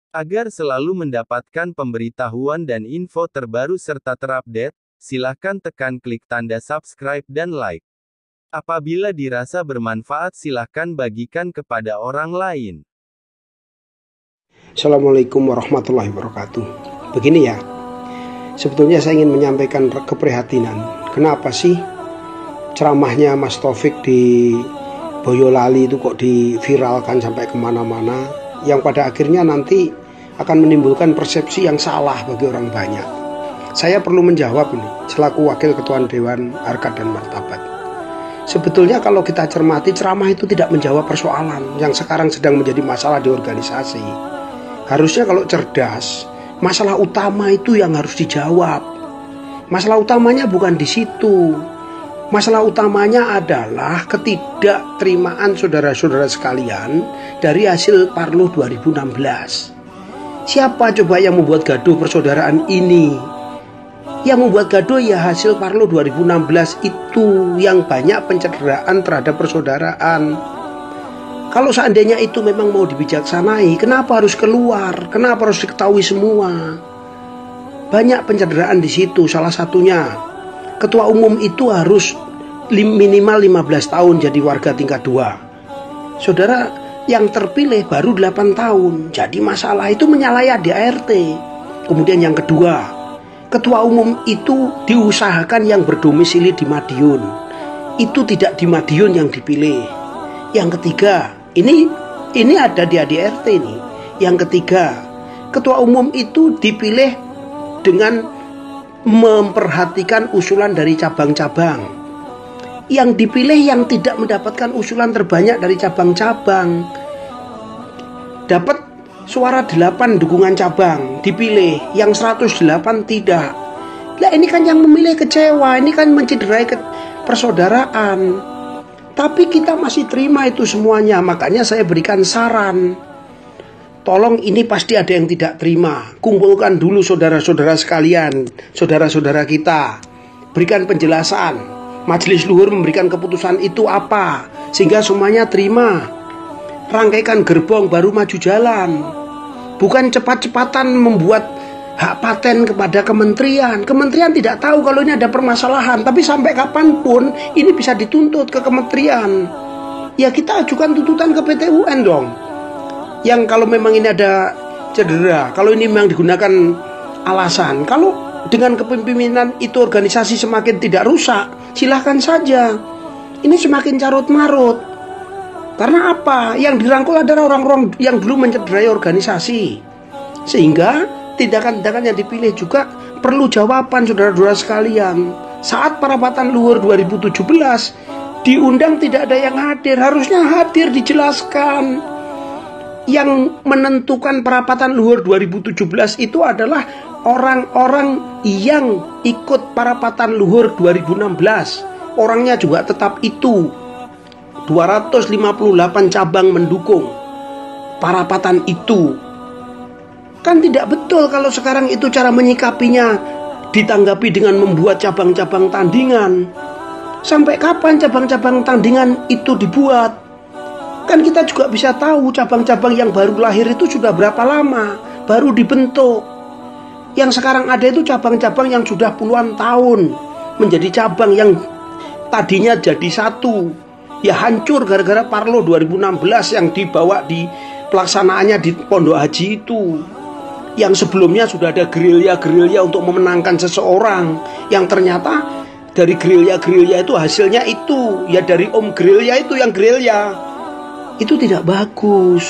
Agar selalu mendapatkan pemberitahuan dan info terbaru serta terupdate, silakan tekan klik tanda subscribe dan like. Apabila dirasa bermanfaat silakan bagikan kepada orang lain. Assalamualaikum warahmatullahi wabarakatuh. Begini ya, sebetulnya saya ingin menyampaikan keprihatinan. Kenapa sih ceramahnya Mas Taufik di Boyolali itu kok diviralkan sampai kemana-mana, yang pada akhirnya nanti akan menimbulkan persepsi yang salah bagi orang banyak. Saya perlu menjawab ini selaku Wakil Ketua Dewan Harkat dan Martabat. Sebetulnya kalau kita cermati, ceramah itu tidak menjawab persoalan yang sekarang sedang menjadi masalah di organisasi. Harusnya kalau cerdas, masalah utama itu yang harus dijawab. Masalah utamanya bukan di situ. Masalah utamanya adalah ketidakterimaan saudara-saudara sekalian dari hasil Parlo 2016. Siapa coba yang membuat gaduh persaudaraan ini? Yang membuat gaduh ya hasil Parlo 2016 itu, yang banyak pencederaan terhadap persaudaraan. Kalau seandainya itu memang mau dibijaksanai, kenapa harus keluar? Kenapa harus diketahui semua? Banyak pencederaan di situ. Salah satunya, ketua umum itu harus minimal 15 tahun jadi warga tingkat 2. Saudara yang terpilih baru 8 tahun. Jadi masalah itu menyalahi ADART. Kemudian yang kedua, ketua umum itu diusahakan yang berdomisili di Madiun. Itu tidak di Madiun yang dipilih. Yang ketiga, ini ada di ADART ini. Yang ketiga, ketua umum itu dipilih dengan memperhatikan usulan dari cabang-cabang. Yang dipilih yang tidak mendapatkan usulan terbanyak dari cabang-cabang. Dapat suara 8 dukungan cabang dipilih, yang 108 tidak. Lah ini kan yang memilih kecewa, ini kan mencederai persaudaraan. Tapi kita masih terima itu semuanya. Makanya saya berikan saran, tolong, ini pasti ada yang tidak terima. Kumpulkan dulu saudara-saudara sekalian, saudara-saudara kita, berikan penjelasan. Majelis Luhur memberikan keputusan itu apa, sehingga semuanya terima. Rangkaikan gerbong baru maju jalan. Bukan cepat-cepatan membuat hak paten kepada kementerian. Kementerian tidak tahu kalau ini ada permasalahan, tapi sampai kapanpun ini bisa dituntut ke kementerian. Ya kita ajukan tuntutan ke PT UN dong. Yang kalau memang ini ada cedera, kalau ini memang digunakan alasan, kalau dengan kepemimpinan itu organisasi semakin tidak rusak, silahkan saja. Ini semakin carut marut. Karena apa? Yang dirangkul adalah orang-orang yang dulu mencederai organisasi. Sehingga tindakan-tindakan yang dipilih juga perlu jawaban saudara-saudara sekalian. Saat parapatan luhur 2017 diundang tidak ada yang hadir. Harusnya hadir, dijelaskan. Yang menentukan parapatan luhur 2017 itu adalah orang-orang yang ikut parapatan luhur 2016. Orangnya juga tetap itu. 258 cabang mendukung parapatan itu. Kan tidak betul kalau sekarang itu cara menyikapinya ditanggapi dengan membuat cabang-cabang tandingan. Sampai kapan cabang-cabang tandingan itu dibuat? Kan kita juga bisa tahu cabang-cabang yang baru lahir itu sudah berapa lama baru dibentuk. Yang sekarang ada itu cabang-cabang yang sudah puluhan tahun menjadi cabang yang tadinya jadi satu. Ya hancur gara-gara Parlo 2016 yang dibawa di pelaksanaannya di Pondok Haji itu. Yang sebelumnya sudah ada gerilya-gerilya untuk memenangkan seseorang, yang ternyata dari gerilya-gerilya itu hasilnya itu, ya dari om gerilya itu yang gerilya. Itu tidak bagus.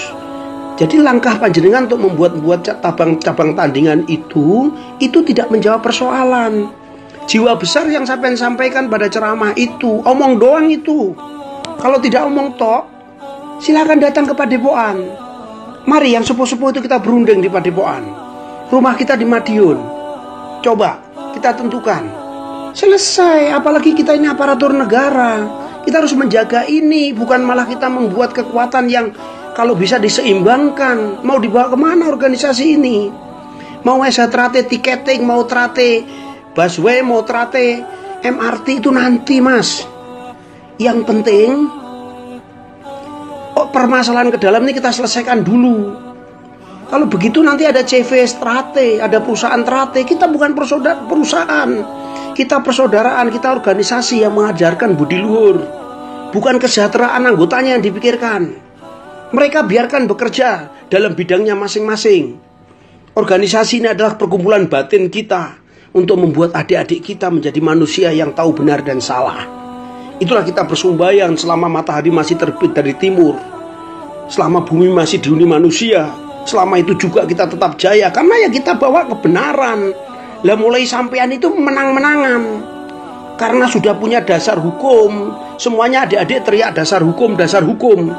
Jadi langkah panjenengan untuk membuat cabang tandingan itu tidak menjawab persoalan. Jiwa besar yang saya sampaikan pada ceramah itu, omong doang itu. Kalau tidak omong tok, silakan datang ke Padepokan. Mari yang sepuh-sepuh itu kita berunding di Padepokan. Rumah kita di Madiun. Coba kita tentukan. Selesai. Apalagi kita ini aparatur negara. Kita harus menjaga ini, bukan malah kita membuat kekuatan yang kalau bisa diseimbangkan. Mau dibawa kemana organisasi ini? Mau trate tiketing, mau trate busway, mau trate MRT itu nanti, Mas. Yang penting permasalahan ke dalam ini kita selesaikan dulu. Kalau begitu nanti ada CV Strate, ada perusahaan Trate. Kita bukan perusahaan, kita persaudaraan, kita organisasi yang mengajarkan budi luhur. Bukan kesejahteraan anggotanya yang dipikirkan. Mereka biarkan bekerja dalam bidangnya masing-masing. Organisasi ini adalah perkumpulan batin kita untuk membuat adik-adik kita menjadi manusia yang tahu benar dan salah. Itulah kita bersembahyang selama matahari masih terbit dari timur, selama bumi masih dihuni manusia. Selama itu juga kita tetap jaya, karena ya kita bawa kebenaran. Lah mulai sampean itu menang-menangan, karena sudah punya dasar hukum. Semuanya adik-adik teriak dasar hukum, dasar hukum.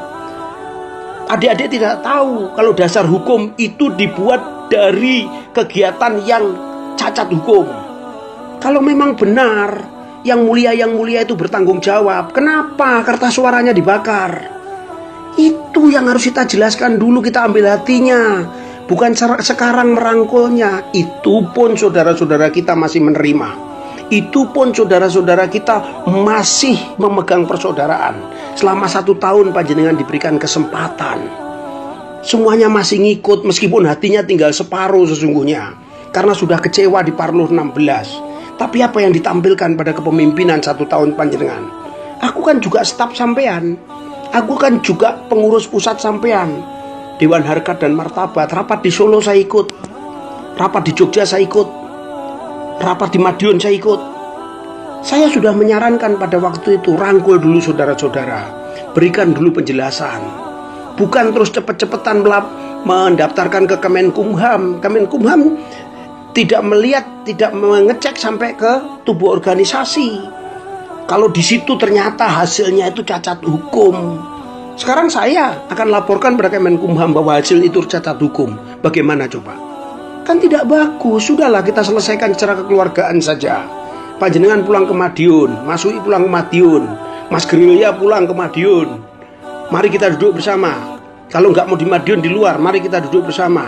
Adik-adik tidak tahu kalau dasar hukum itu dibuat dari kegiatan yang cacat hukum. Kalau memang benar yang mulia itu bertanggung jawab, kenapa kertas suaranya dibakar? Itu yang harus kita jelaskan dulu, kita ambil hatinya. Bukan sekarang merangkulnya. Itu pun saudara-saudara kita masih menerima. Itu pun saudara-saudara kita masih memegang persaudaraan. Selama 1 tahun panjenengan diberikan kesempatan. Semuanya masih ngikut, meskipun hatinya tinggal separuh sesungguhnya, karena sudah kecewa di Parlur 16. Tapi apa yang ditampilkan pada kepemimpinan 1 tahun panjenengan? Aku kan juga staf sampean. Aku kan juga pengurus pusat sampean, Dewan Harkat dan Martabat. Rapat di Solo saya ikut, rapat di Jogja saya ikut, rapat di Madiun saya ikut. Saya sudah menyarankan pada waktu itu, rangkul dulu saudara-saudara, berikan dulu penjelasan. Bukan terus cepet-cepetan mendaftarkan ke Kemenkumham. Kemenkumham tidak melihat, tidak mengecek sampai ke tubuh organisasi. Kalau di situ ternyata hasilnya itu cacat hukum, sekarang saya akan laporkan pada Kemenkumham bahwa hasil itu cacat hukum. Bagaimana coba? Kan tidak bagus. Sudahlah, kita selesaikan secara kekeluargaan saja. Panjenengan pulang ke Madiun, Mas Ui pulang ke Madiun, Mas Gerilya pulang ke Madiun. Mari kita duduk bersama. Kalau nggak mau di Madiun, di luar, mari kita duduk bersama.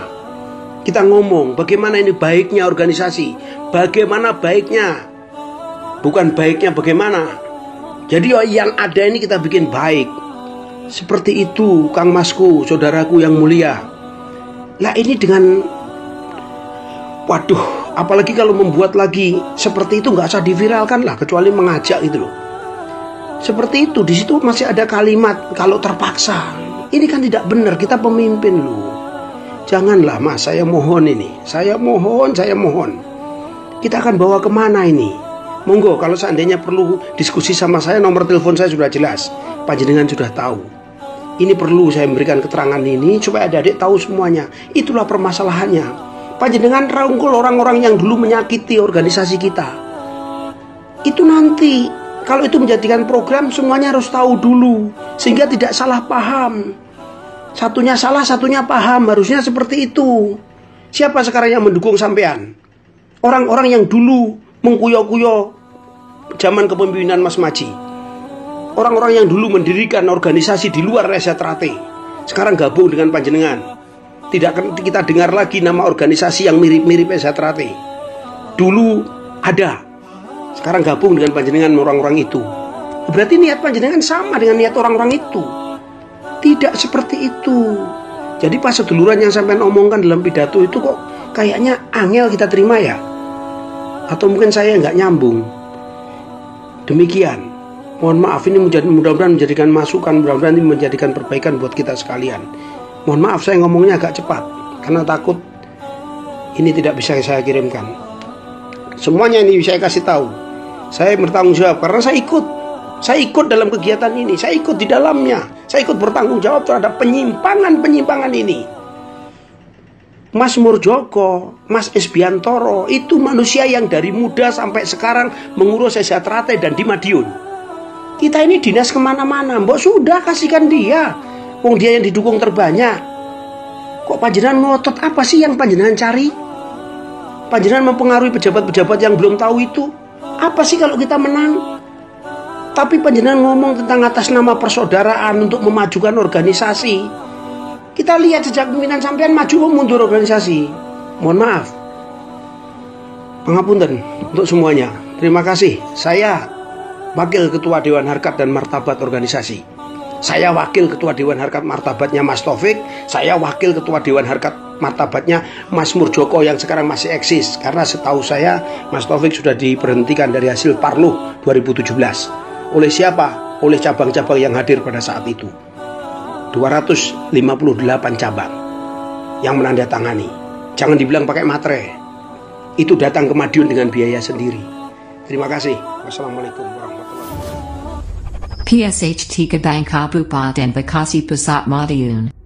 Kita ngomong bagaimana ini baiknya organisasi, bagaimana baiknya. Bukan baiknya bagaimana. Jadi yang ada ini kita bikin baik. Seperti itu Kang Masku, saudaraku yang mulia. Lah ini dengan, waduh, apalagi kalau membuat lagi seperti itu nggak usah diviralkan lah, kecuali mengajak itu loh. Seperti itu, di situ masih ada kalimat kalau terpaksa. Ini kan tidak benar, kita pemimpin loh. Janganlah Mas, saya mohon ini. Saya mohon. Kita akan bawa kemana ini? Monggo, kalau seandainya perlu diskusi sama saya, nomor telepon saya sudah jelas. Panjenengan sudah tahu. Ini perlu saya memberikan keterangan ini supaya adik-adik tahu semuanya. Itulah permasalahannya. Panjenengan rangkul orang-orang yang dulu menyakiti organisasi kita. Itu nanti, kalau itu menjadikan program, semuanya harus tahu dulu, sehingga tidak salah paham. Satunya salah, satunya paham. Harusnya seperti itu. Siapa sekarang yang mendukung sampean? Orang-orang yang dulu mengkuyo-kuyo zaman kepemimpinan Mas Maji. Orang-orang yang dulu mendirikan organisasi di luar Reza Trate, sekarang gabung dengan panjenengan. Tidak kita dengar lagi nama organisasi yang mirip-mirip Reza Trate. Dulu ada, sekarang gabung dengan panjenengan orang-orang itu. Berarti niat panjenengan sama dengan niat orang-orang itu. Tidak seperti itu. Jadi pas seduluran yang sampai omongkan dalam pidato itu kok kayaknya angel kita terima ya. Atau mungkin saya nggak nyambung. Demikian. Mohon maaf, ini mudah-mudahan menjadikan masukan, mudah-mudahan ini menjadikan perbaikan buat kita sekalian. Mohon maaf saya ngomongnya agak cepat, karena takut ini tidak bisa saya kirimkan. Semuanya ini saya kasih tahu. Saya bertanggung jawab karena saya ikut dalam kegiatan ini, saya ikut di dalamnya, saya ikut bertanggung jawab terhadap penyimpangan ini. Mas Murjoko, Mas Esbiantoro, itu manusia yang dari muda sampai sekarang mengurus Reza Trate dan di Madiun. Kita ini dinas kemana-mana, mbok sudah kasihkan dia. Wong dia yang didukung terbanyak. Kok panjenengan ngotot? Apa sih yang panjenengan cari? Panjenengan mempengaruhi pejabat-pejabat yang belum tahu itu. Apa sih kalau kita menang? Tapi panjenengan ngomong tentang atas nama persaudaraan untuk memajukan organisasi. Kita lihat sejak pimpinan sampean maju mundur organisasi. Mohon maaf, pangapunten untuk semuanya. Terima kasih. Saya Wakil Ketua Dewan Harkat dan Martabat Organisasi. Saya wakil ketua Dewan Harkat Martabatnya Mas Taufik, saya wakil ketua Dewan Harkat Martabatnya Mas Murdjoko yang sekarang masih eksis. Karena setahu saya Mas Taufik sudah diberhentikan dari hasil Parluh 2017. Oleh siapa? Oleh cabang-cabang yang hadir pada saat itu. 258 cabang yang menandatangani. Jangan dibilang pakai materai. Itu datang ke Madiun dengan biaya sendiri. Terima kasih. Wassalamualaikum warahmatullahi wabarakatuh. PSHT Kabang Kabupaten Bekasi Pusat Madiun.